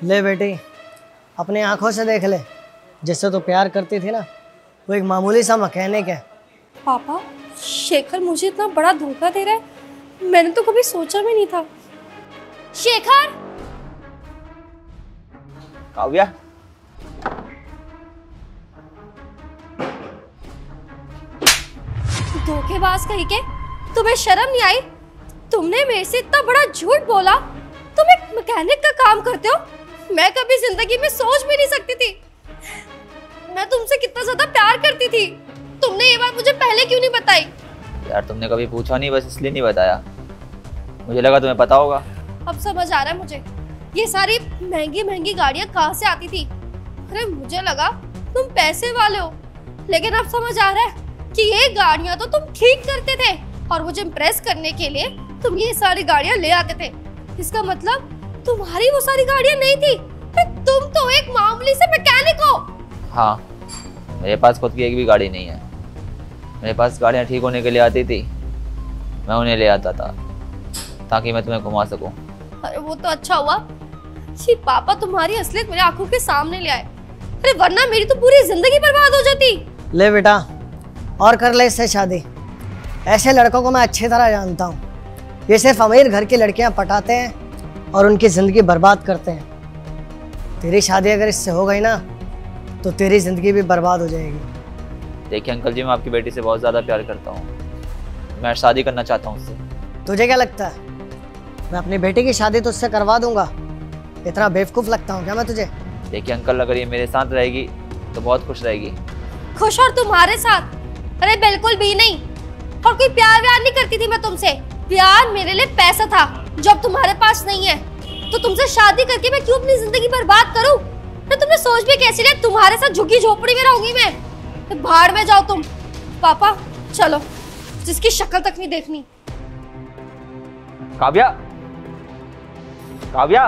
ले बेटी, अपनी आंखों से देख ले, जिससे तो प्यार करती थी ना, वो एक मामूली सा मैकेनिक है। पापा, शेखर मुझे इतना बड़ा धोखा दे रहा है, मैंने तो कभी सोचा भी नहीं था। शेखर! काव्या, धोखेबाज कहीं के, तुम्हें शर्म नहीं आई? तुमने मेरे से इतना बड़ा झूठ बोला। तुम एक मैकेनिक का काम करते हो, मैं कभी जिंदगी में सोच भी नहीं सकती थी। मैं तुमसे कितना ज्यादा प्यार करती थी, तुमने ये बात मुझे पहले क्यों नहीं बताई? यार तुमने कभी पूछा नहीं, बस इसलिए नहीं बताया। मुझे लगा तुम्हें पता होगा। अब समझ आ रहा है मुझे, ये सारी महंगी महंगी गाड़ियां कहाँ से आती थी। अरे मुझे लगा तुम पैसे वाले हो, लेकिन अब समझ आ रहा है कि ये गाड़ियां तो तुम ठीक करते थे और मुझे इम्प्रेस करने के लिए तुम ये सारी गाड़ियां ले आते थे। इसका मतलब तुम्हारी वो सारी गाड़ियां नहीं थी, तुम तो एक मामूली से मैकेनिक हो। हाँ, मेरे पास खुद की एक भी गाड़ी नहीं है। मेरे पास गाड़ियाँ ठीक होने के लिए आती थी, मैं उन्हें ले आता था ताकि मैं तुम्हें घुमा सकूं। अरे वो तो अच्छा हुआ कि पापा तुम्हारी असलियत मेरी आंखों के सामने ले आए, अरे वरना मेरी तो पूरी जिंदगी बर्बाद हो जाती। ले बेटा, और कर ले इससे शादी। ऐसे लड़कों को मैं अच्छी तरह जानता हूँ, ये सिर्फ अमीर घर की लड़कियाँ पटाते हैं और उनकी ज़िंदगी बर्बाद करते हैं। तेरी शादी अगर इससे हो गई ना, तो तेरी ज़िंदगी भी बर्बाद हो जाएगी। देखिए अंकल जी, मैं आपकी बेटी से बहुत ज़्यादा प्यार करता हूँ, मैं शादी करना चाहता हूँ उससे। तुझे क्या लगता है मैं अपनी बेटी की शादी तुझसे करवा दूंगा? इतना बेवकूफ़ लगता हूँ क्या मैं तुझे? देखिए अंकल, अगर ये मेरे साथ रहेगी तो बहुत खुश रहेगी। खुश? और तुम्हारे साथ? अरे बिल्कुल भी नहीं। और कोई प्यार व्यार नहीं करती थी मैं तुमसे। प्यार मेरे लिए पैसा था जो अब तुम्हारे पास नहीं है, तो तुमसे शादी करके मैं क्यों अपनी जिंदगी बर्बाद करूं? तो तुमने सोच भी कैसी लिया? तुम्हारे साथ झुकी झोपड़ी में रहूंगी मैं? तो भाड़ में जाओ तुम। पापा चलो, जिसकी शक्ल तक नहीं देखनी। काव्या, काव्या।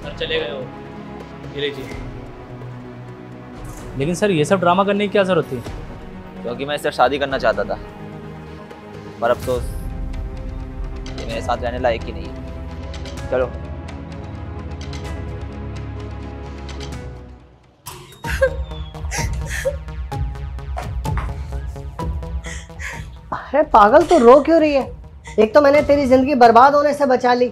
सर चले गए हो, ये लीजिए। लेकिन सर ये सब ड्रामा करने की क्या जरूरत थी? क्योंकि मैं इससे शादी करना चाहता था, पर अफसोस ये मेरे साथ रहने लायक ही नहीं है। चलो। अरे पागल, तो रो क्यों रही है? एक तो मैंने तेरी जिंदगी बर्बाद होने से बचा ली।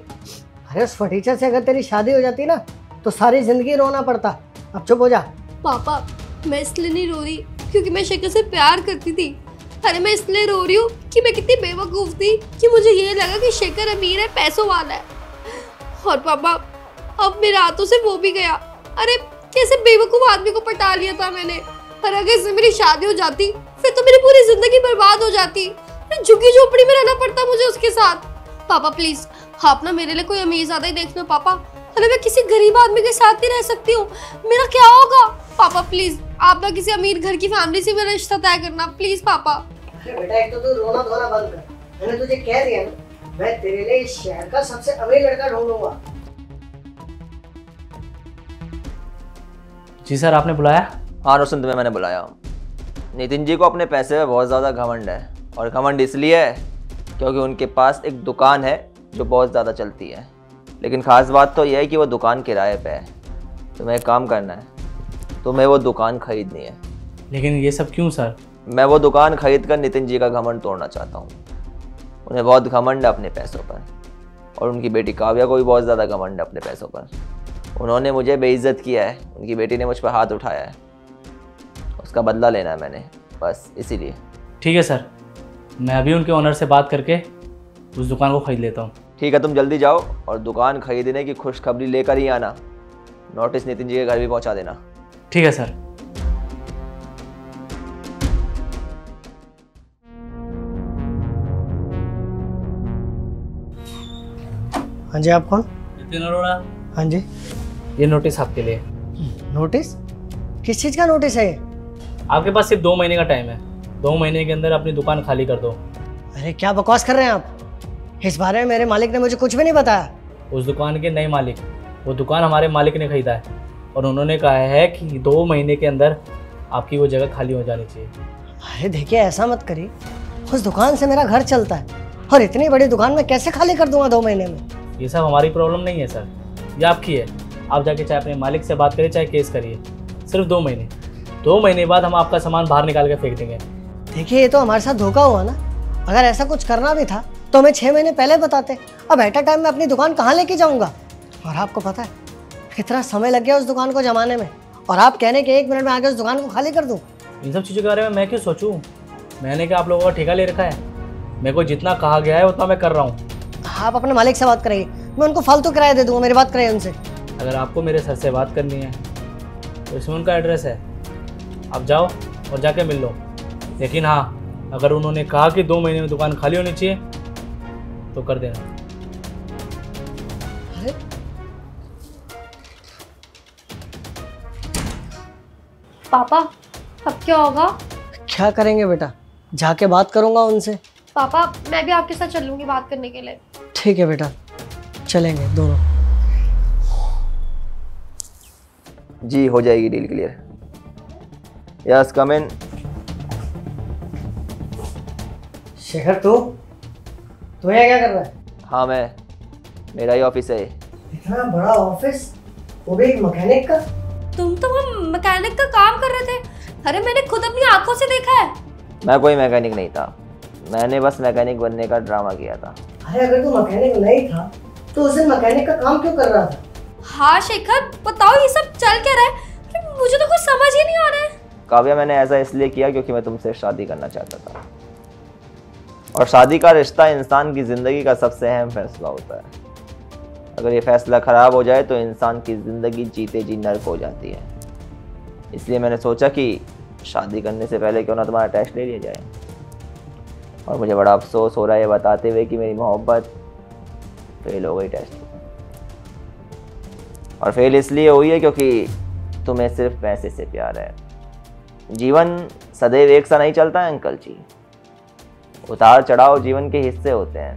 अरे उस फटीचर से अगर तेरी शादी हो जाती ना, तो सारी जिंदगी रोना पड़ता। अब चुप हो जा। पापा मैं इसलिए नहीं रो रही क्योंकि मैं शेखर से प्यार करती थी। अरे मैं इसलिए रो रही हूँ कि मैं कितनी बेवकूफ़ थी कि मुझे ये लगा कि शेखर अमीर है, पैसों वाला है। और पापा अब मेरे हाथों से वो भी गया। अरे कैसे बेवकूफ़ आदमी को पटा लिया था मैंने। और अगर इससे मेरी शादी हो जाती फिर तो मेरी पूरी जिंदगी बर्बाद हो जाती। झुग्गी झोपड़ी में रहना पड़ता मुझे उसके साथ। पापा प्लीज आप ना मेरे लिए कोई अमीर ज़्यादा ही देखना पापा। अरे मैं किसी गरीब आदमी के साथ नहीं रह सकती हूँ, मेरा क्या होगा? पापा प्लीज आप ना किसी अमीर घर की फैमिली से मेरा रिश्ता तय करना, प्लीज पापा। अरे बेटा, एक तो तू रोना धोना बंद कर। मैंने तुझे कह दिया ना, मैं तेरे लिए इस शहर का सबसे अमीर लड़का ढूंढूंगा। जी सर, आपने बुलाया? हाँ रोशन, तुम्हें मैंने बुलाया। नितिन जी को अपने पैसे में बहुत ज़्यादा घमंड है, और घमंड इसलिए है क्योंकि उनके पास एक दुकान है जो बहुत ज़्यादा चलती है। लेकिन ख़ास बात तो यह है कि वो दुकान किराए पे है। तुम्हें एक काम करना है, तुम्हें वो दुकान खरीदनी है। लेकिन ये सब क्यों सर? मैं वो दुकान खरीद कर नितिन जी का घमंड तोड़ना चाहता हूँ। उन्हें बहुत घमंड है अपने पैसों पर, और उनकी बेटी काव्या को भी बहुत ज़्यादा घमंड है अपने पैसों पर। उन्होंने मुझे बेइज्जत किया है, उनकी बेटी ने मुझ पर हाथ उठाया है, उसका बदला लेना है मैंने, बस इसीलिए। ठीक है सर, मैं अभी उनके ओनर से बात करके उस दुकान को खरीद लेता हूँ। ठीक है, तुम जल्दी जाओ और दुकान खरीदने की खुशखबरी लेकर ही आना। नोटिस नितिन जी के घर भी पहुँचा देना। ठीक है सर। हाँ जी, आप कौन? नितिन अरोड़ा। हाँ जी। ये नोटिस आपके लिए। नोटिस? किस चीज़ का नोटिस है ये? आपके पास सिर्फ 2 महीने का टाइम है। 2 महीने के अंदर अपनी दुकान खाली कर दो। अरे क्या बकवास कर रहे हैं आप? इस बारे में मेरे मालिक ने मुझे कुछ भी नहीं बताया। उस दुकान के नए मालिक, वो दुकान हमारे मालिक ने खरीदा है, और उन्होंने कहा है कि 2 महीने के अंदर आपकी वो जगह खाली हो जानी चाहिए। अरे देखिए, ऐसा मत करिए, उस दुकान से मेरा घर चलता है, और इतनी बड़ी दुकान में कैसे खाली कर दूंगा 2 महीने में? ये सब हमारी प्रॉब्लम नहीं है सर, ये आपकी है। आप जाके चाहे अपने मालिक से बात करिए चाहे केस करिए, सिर्फ 2 महीने। 2 महीने बाद हम आपका सामान बाहर निकाल के फेंक देंगे। देखिए ये तो हमारे साथ धोखा हुआ ना। अगर ऐसा कुछ करना भी था तो हमें 6 महीने पहले बताते। अब एट अ टाइम मैं अपनी दुकान कहाँ लेके जाऊँगा? और आपको पता है कितना समय लग गया उस दुकान को जमाने में, और आप कहने के 1 मिनट में आके उस दुकान को खाली कर दूँ? इन सब चीज़ों के बारे में मैं क्यों सोचूं? मैंने क्या आप लोगों का ठेका ले रखा है? मेरे को जितना कहा गया है उतना मैं कर रहा हूँ। आप अपने मालिक से बात करिए, मैं उनको फालतू किराया दे दूँगा। मेरी बात करिए उनसे। अगर आपको मेरे सर से बात करनी है तो इसमें उनका एड्रेस है, आप जाओ और जाके मिल लो। लेकिन हाँ, अगर उन्होंने कहा कि 2 महीने में दुकान खाली होनी चाहिए तो कर देना। अरे पापा अब क्या होगा? क्या करेंगे बेटा? जाके बात करूँगा उनसे। पापा मैं भी आपके साथ चलूंगी बात करने के लिए। ठीक है बेटा, चलेंगे दोनों। जी हो जाएगी डील क्लियर। यस कम इन। शेखर तू यहाँ क्या कर रहा है? हाँ मैं, मेरा ही ऑफिस है। इतना बड़ा ऑफिस, वो भी एक मैकेनिक का? तुम तो हम मैकेनिक का काम कर रहे थे। अरे मैंने खुद अपनी आंखों से देखा है। मैं कोई मैकेनिक नहीं था, मैंने बस मैकेनिक बनने का ड्रामा किया था। अरे अगर तू मैकेनिक नहीं था तो उस दिन मैकेनिक का काम क्यों कर रहा था? हाँ शेखर बताओ ये सब चल क्या रहा है? अरे मुझे तो कुछ समझ ही नहीं आ रहा है। काव्या, मैंने ऐसा इसलिए किया क्योंकि मैं तुमसे शादी करना चाहता था, और शादी का रिश्ता इंसान की ज़िंदगी का सबसे अहम फैसला होता है। अगर ये फैसला ख़राब हो जाए तो इंसान की ज़िंदगी जीते जी नर्क हो जाती है। इसलिए मैंने सोचा कि शादी करने से पहले क्यों ना तुम्हारा टेस्ट ले लिया जाए। और मुझे बड़ा अफसोस हो रहा है ये बताते हुए कि मेरी मोहब्बत फेल हो गई टेस्ट में। और फेल इसलिए हुई है क्योंकि तुम्हें सिर्फ पैसे से प्यार है। जीवन सदैव एक सा नहीं चलता है अंकल जी, उतार चढ़ाव जीवन के हिस्से होते हैं।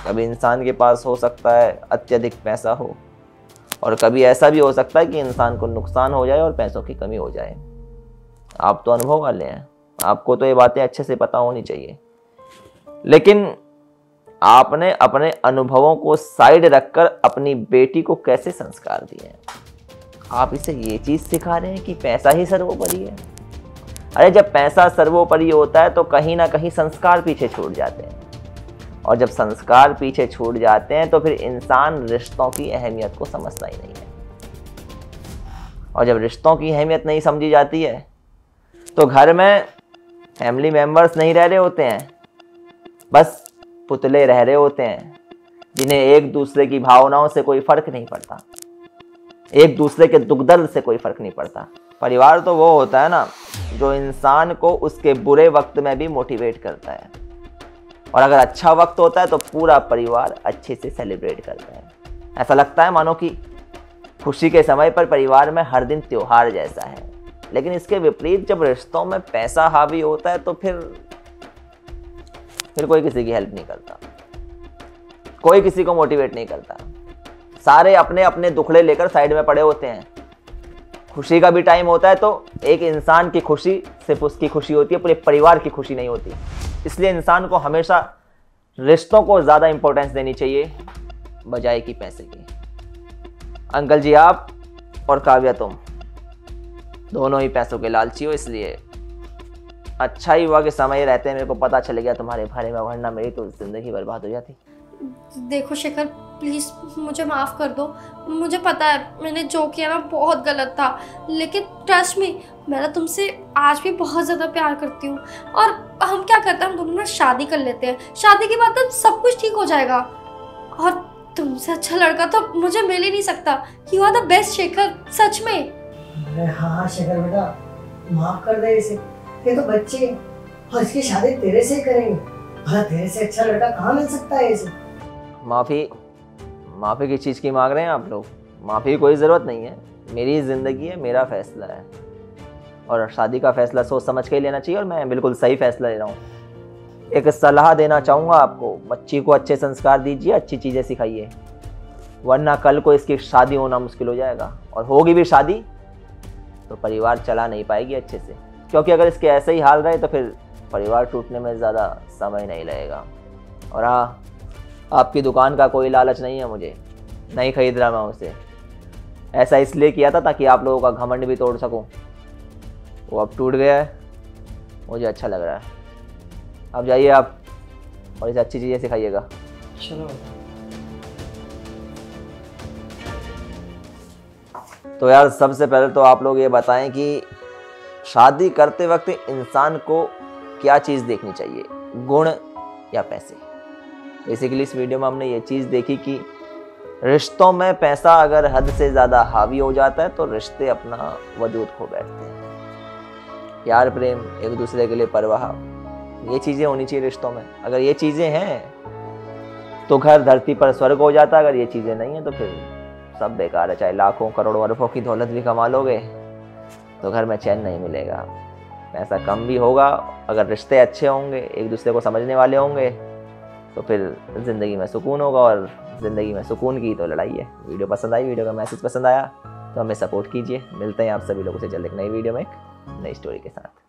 कभी इंसान के पास हो सकता है अत्यधिक पैसा हो, और कभी ऐसा भी हो सकता है कि इंसान को नुकसान हो जाए और पैसों की कमी हो जाए। आप तो अनुभव वाले हैं, आपको तो ये बातें अच्छे से पता होनी चाहिए। लेकिन आपने अपने अनुभवों को साइड रखकर अपनी बेटी को कैसे संस्कार दिए हैं? आप इसे ये चीज़ सिखा रहे हैं कि पैसा ही सर्वोपरि है। अरे जब पैसा सर्वोपरि होता है तो कहीं ना कहीं संस्कार पीछे छूट जाते हैं, और जब संस्कार पीछे छूट जाते हैं तो फिर इंसान रिश्तों की अहमियत को समझता ही नहीं है। और जब रिश्तों की अहमियत नहीं समझी जाती है तो घर में फैमिली मेंबर्स नहीं रह रहे होते हैं, बस पुतले रह रहे होते हैं, जिन्हें एक दूसरे की भावनाओं से कोई फर्क नहीं पड़ता, एक दूसरे के दुख दर्द से कोई फर्क नहीं पड़ता। परिवार तो वो होता है ना जो इंसान को उसके बुरे वक्त में भी मोटिवेट करता है, और अगर अच्छा वक्त होता है तो पूरा परिवार अच्छे से सेलिब्रेट करता है। ऐसा लगता है मानो कि खुशी के समय पर परिवार में हर दिन त्योहार जैसा है। लेकिन इसके विपरीत जब रिश्तों में पैसा हावी होता है तो फिर कोई किसी की हेल्प नहीं करता, कोई किसी को मोटिवेट नहीं करता। सारे अपने अपने दुखड़े लेकर साइड में पड़े होते हैं। खुशी का भी टाइम होता है तो एक इंसान की खुशी सिर्फ उसकी खुशी होती है, पूरे परिवार की खुशी नहीं होती। इसलिए इंसान को हमेशा रिश्तों को ज़्यादा इंपॉर्टेंस देनी चाहिए बजाय कि पैसे की। अंकल जी, आप और काव्या तुम दोनों ही पैसों के लालची हो, इसलिए अच्छा ही हुआ कि समय रहते मेरे को पता चल गया तुम्हारे बारे में, वरना मेरी तो ज़िंदगी बर्बाद हो जाती। देखो शेखर प्लीज़ मुझे माफ़ कर दो। मुझे पता है मैंने जो किया ना बहुत गलत था, लेकिन ट्रस्ट मी मैं ना तुमसे आज भी बहुत ज़्यादा प्यार करती हूँ। और हम क्या करते हैं, हम दोनों ना शादी कर लेते हैं। शादी के बाद तो सब कुछ ठीक हो जाएगा, और तुमसे अच्छा लड़का तो मुझे मिल ही नहीं सकता। You are the best Shekhar, सच में। अरे हाँ शेखर बेटा, माफ कर दे इसे, ये तो बच्चे हैं और इसकी शादी तेरे से ही करेंगे। भला तेरे से अच्छा लड़का कहाँ मिल सकता है इसे? माफ़ी किस चीज़ की मांग रहे हैं आप लोग? माफ़ी की कोई ज़रूरत नहीं है, मेरी ज़िंदगी है, मेरा फैसला है, और शादी का फैसला सोच समझ के ही लेना चाहिए, और मैं बिल्कुल सही फैसला ले रहा हूँ। एक सलाह देना चाहूँगा आपको, बच्ची को अच्छे संस्कार दीजिए, अच्छी चीज़ें सिखाइए, वरना कल को इसकी शादी होना मुश्किल हो जाएगा, और होगी भी शादी तो परिवार चला नहीं पाएगी अच्छे से, क्योंकि अगर इसके ऐसे ही हाल रहे तो फिर परिवार टूटने में ज़्यादा समय नहीं लगेगा। और हाँ, आपकी दुकान का कोई लालच नहीं है, मुझे नहीं खरीद रहा मैं उसे, ऐसा इसलिए किया था ताकि आप लोगों का घमंड भी तोड़ सकूं। वो अब टूट गया है, मुझे अच्छा लग रहा है। अब जाइए आप और इसे अच्छी चीज़ें सिखाइएगा। चलो। तो यार सबसे पहले तो आप लोग ये बताएं कि शादी करते वक्त इंसान को क्या चीज़ देखनी चाहिए, गुण या पैसे। बेसिकली इस वीडियो में हमने ये चीज़ देखी कि रिश्तों में पैसा अगर हद से ज़्यादा हावी हो जाता है तो रिश्ते अपना वजूद खो बैठते हैं। प्यार, प्रेम, एक दूसरे के लिए परवाह, ये चीज़ें होनी चाहिए रिश्तों में। अगर ये चीज़ें हैं तो घर धरती पर स्वर्ग हो जाता है। अगर ये चीज़ें नहीं हैं तो फिर सब बेकार है। चाहे लाखों करोड़ों अरबों की दौलत भी कमा लोगे तो घर में चैन नहीं मिलेगा, पैसा कम भी होगा। अगर रिश्ते अच्छे होंगे, एक दूसरे को समझने वाले होंगे तो फिर ज़िंदगी में सुकून होगा, और ज़िंदगी में सुकून की तो लड़ाई है। वीडियो पसंद आई, वीडियो का मैसेज पसंद आया तो हमें सपोर्ट कीजिए। मिलते हैं आप सभी लोगों से जल्द एक नई वीडियो में एक नई स्टोरी के साथ।